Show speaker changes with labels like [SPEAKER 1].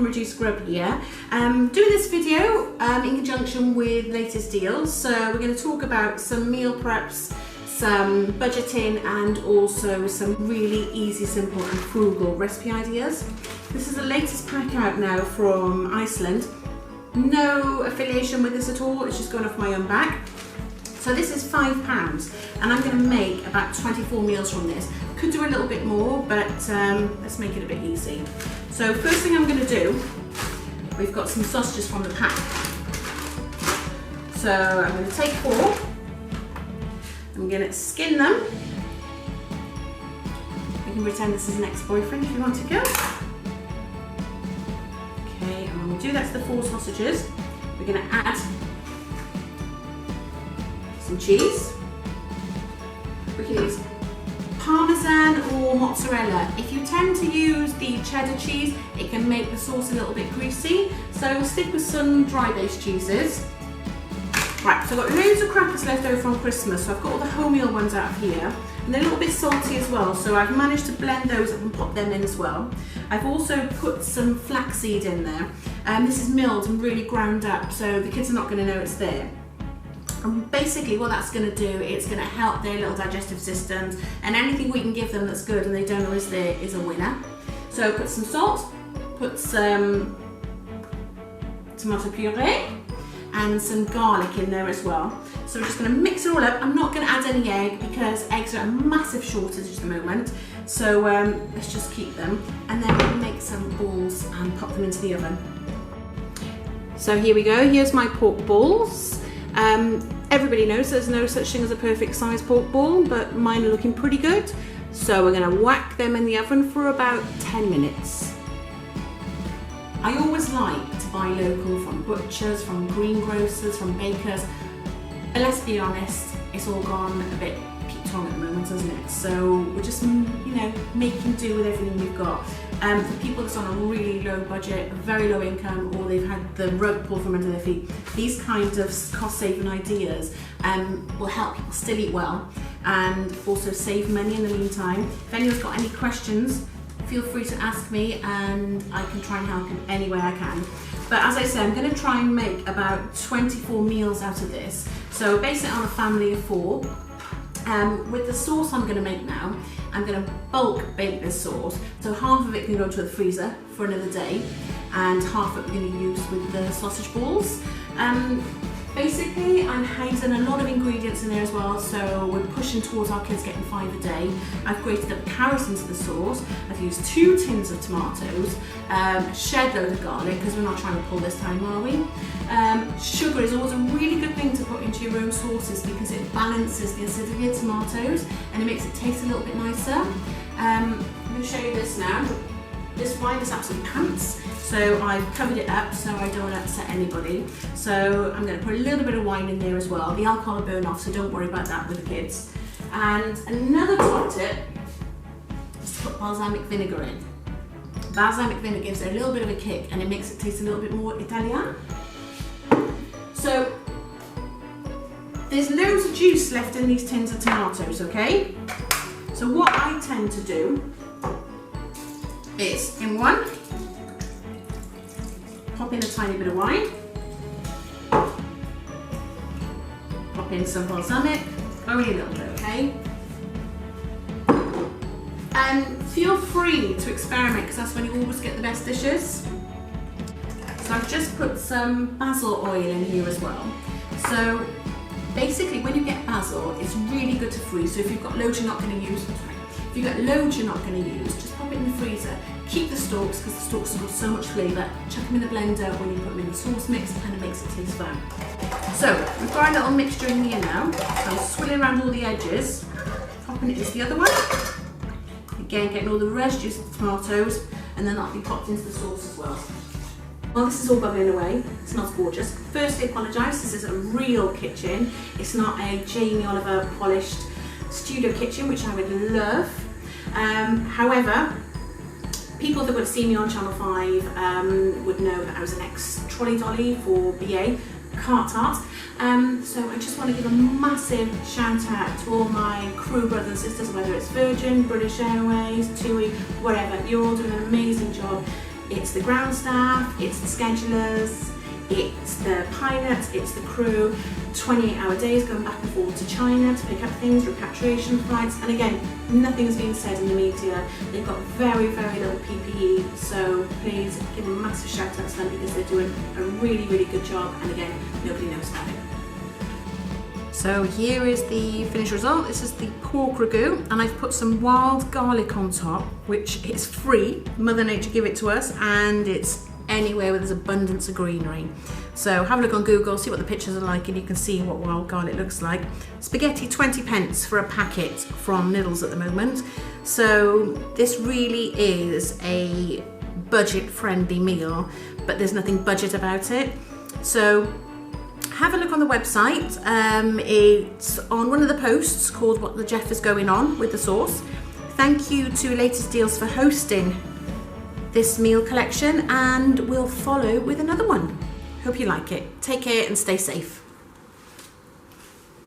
[SPEAKER 1] from Reduced Grub here. Doing this video in conjunction with latest deals. So we're going to talk about some meal preps, some budgeting, and also some really easy, simple and frugal recipe ideas. This is the latest pack out now from Iceland. No affiliation with this at all, it's just going off my own back. So this is £5 and I'm going to make about 24 meals from this. Could do a little bit more, but let's make it a bit easy. So first thing I'm going to do, we've got some sausages from the pack. So I'm going to take 4, I'm going to skin them. You can pretend this is an ex-boyfriend if you want to go. Okay, and when we do that to the 4 sausages, we're going to add some cheese. We can use Parmesan or mozzarella. If you tend to use the cheddar cheese, it can make the sauce a little bit greasy, so stick with some dry-based cheeses. Right, so I've got loads of crackers left over from Christmas, so I've got all the wholemeal ones out of here, and they're a little bit salty as well, so I've managed to blend those up and pop them in as well. I've also put some flaxseed in there, and this is milled and really ground up, so the kids are not going to know it's there. And basically what that's going to do, it's going to help their little digestive systems, and anything we can give them that's good and they don't know is there is a winner. So put some salt, put some tomato puree and some garlic in there as well. So we're just going to mix it all up. I'm not going to add any egg because eggs are a massive shortage at the moment, so let's just keep them, and then we'll make some balls and pop them into the oven. So here we go, here's my pork balls. Everybody knows there's no such thing as a perfect size pork ball, but mine are looking pretty good. So we're going to whack them in the oven for about 10 minutes. I always like to buy local from butchers, from greengrocers, from bakers, but let's be honest, it's all gone a bit peak-tong at the moment, hasn't it? So we're just, making do with everything we've got. For people that's on a really low budget, very low income, or they've had the rug pulled from under their feet, these kinds of cost-saving ideas will help people still eat well and also save money in the meantime. If anyone's got any questions, feel free to ask me and I can try and help in any way I can. But as I said, I'm going to try and make about 24 meals out of this. So base it on a family of 4. With the sauce I'm going to make now, I'm going to bulk bake this sauce, so half of it can go into the freezer for another day and half of it we're going to use with the sausage balls. Basically I'm hiding a lot of ingredients in there as well, so we're pushing towards our kids getting 5 a day. I've grated up carrots into the sauce, I've used 2 tins of tomatoes, a shed load of garlic because we're not trying to pull this time, are we? Sugar is always a really good thing to put into your own sauces because it balances the acidity of tomatoes and it makes it taste a little bit nicer. I'm going to show you this now. This wine is absolutely pants, so I've covered it up so I don't want to upset anybody. So I'm going to put a little bit of wine in there as well. The alcohol will burn off, so don't worry about that with the kids. And another top tip is to put balsamic vinegar in. Balsamic vinegar gives it a little bit of a kick and it makes it taste a little bit more Italian. So there's loads of juice left in these tins of tomatoes, okay? So what I tend to do is in one, pop in a tiny bit of wine, pop in some balsamic, only a little bit, okay? And feel free to experiment because that's when you always get the best dishes. So I've just put some basil oil in here as well. So basically when you get basil, it's really good to freeze. So if you've got loads you're not going to use, if you've got loads you're not going to use, just pop it in the freezer. Keep the stalks because the stalks have got so much flavour. Chuck them in the blender when you put them in the sauce mix and it makes it taste fun. So we've got a little mixture in here now. So I'm swirling around all the edges, popping it into the other one. Again, getting all the residues of the tomatoes, and then that'll be popped into the sauce as well. Well, this is all bubbling away. It smells gorgeous. Firstly, apologise, this is a real kitchen. It's not a Jamie Oliver polished studio kitchen, which I would love. However, people that would have seen me on Channel 5 would know that I was an ex-trolley dolly for BA, Cart Art. So I just want to give a massive shout out to all my crew brothers and sisters, whether it's Virgin, British Airways, TUI, whatever. You're all doing an amazing job. It's the ground staff, it's the schedulers, it's the pilots, it's the crew, 28-hour days going back and forth to China to pick up things, repatriation flights, and again, nothing's been said in the media. They've got very, very little PPE, so please give them a massive shout out to them because they're doing a really, really good job, and again, nobody knows about it. So here is the finished result. This is the pork ragu, and I've put some wild garlic on top, which is free. Mother Nature gave it to us, and it's anywhere where there's abundance of greenery. So have a look on Google, see what the pictures are like, and you can see what wild garlic looks like. Spaghetti 20 pence for a packet from Lidl's at the moment. So this really is a budget-friendly meal, but there's nothing budget about it. So have a look on the website. It's on one of the posts called What the Jeff is Going On with the sauce. Thank you to Latest Deals for hosting this meal collection, and we'll follow with another one. Hope you like it. Take care and stay safe.